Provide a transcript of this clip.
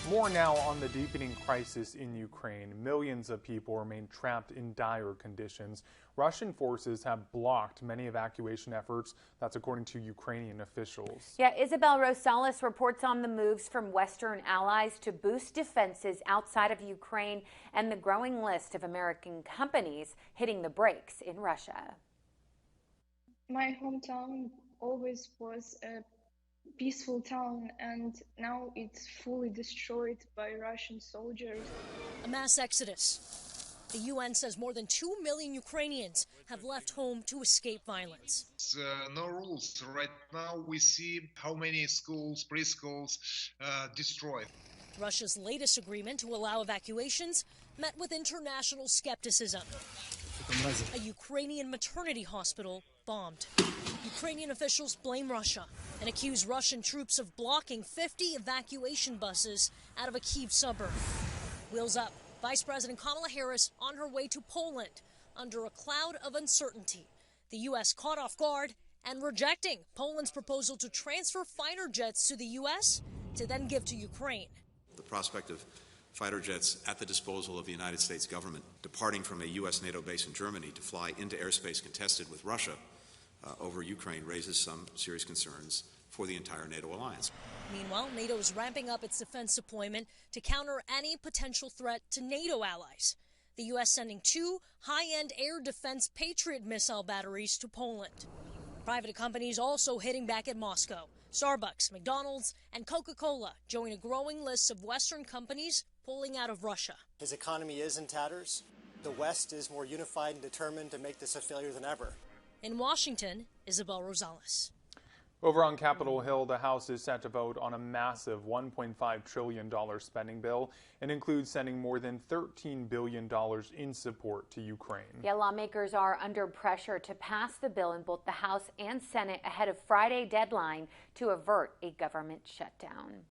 More now on the deepening crisis in Ukraine. Millions of people remain trapped in dire conditions. Russian forces have blocked many evacuation efforts. That's according to Ukrainian officials. Yeah, Isabel Rosales reports on the moves from Western allies to boost defenses outside of Ukraine and the growing list of American companies hitting the brakes in Russia. My hometown always was a peaceful town, and now it's fully destroyed by Russian soldiers. A mass exodus. The UN says more than 2 million Ukrainians have left home to escape violence. No rules. Right now we see how many schools, preschools destroyed. Russia's latest agreement to allow evacuations met with international skepticism. A Ukrainian maternity hospital bombed. Ukrainian officials blame Russia and accuse Russian troops of blocking 50 evacuation buses out of a Kyiv suburb. Wheels up, Vice President Kamala Harris on her way to Poland under a cloud of uncertainty. The U.S. caught off guard and rejecting Poland's proposal to transfer fighter jets to the U.S. to then give to Ukraine. The prospect of fighter jets at the disposal of the United States government departing from a U.S. NATO base in Germany to fly into airspace contested with Russia over Ukraine raises some serious concerns for the entire NATO alliance. Meanwhile, NATO is ramping up its defense deployment to counter any potential threat to NATO allies. The U.S. sending 2 high-end air defense Patriot missile batteries to Poland. Private companies also hitting back at Moscow. Starbucks, McDonald's, and Coca-Cola join a growing list of Western companies pulling out of Russia. His economy is in tatters. The West is more unified and determined to make this a failure than ever. In Washington, Isabel Rosales. Over on Capitol Hill, the House is set to vote on a massive $1.5 trillion spending bill and includes sending more than $13 billion in support to Ukraine. Yeah, lawmakers are under pressure to pass the bill in both the House and Senate ahead of Friday deadline to avert a government shutdown.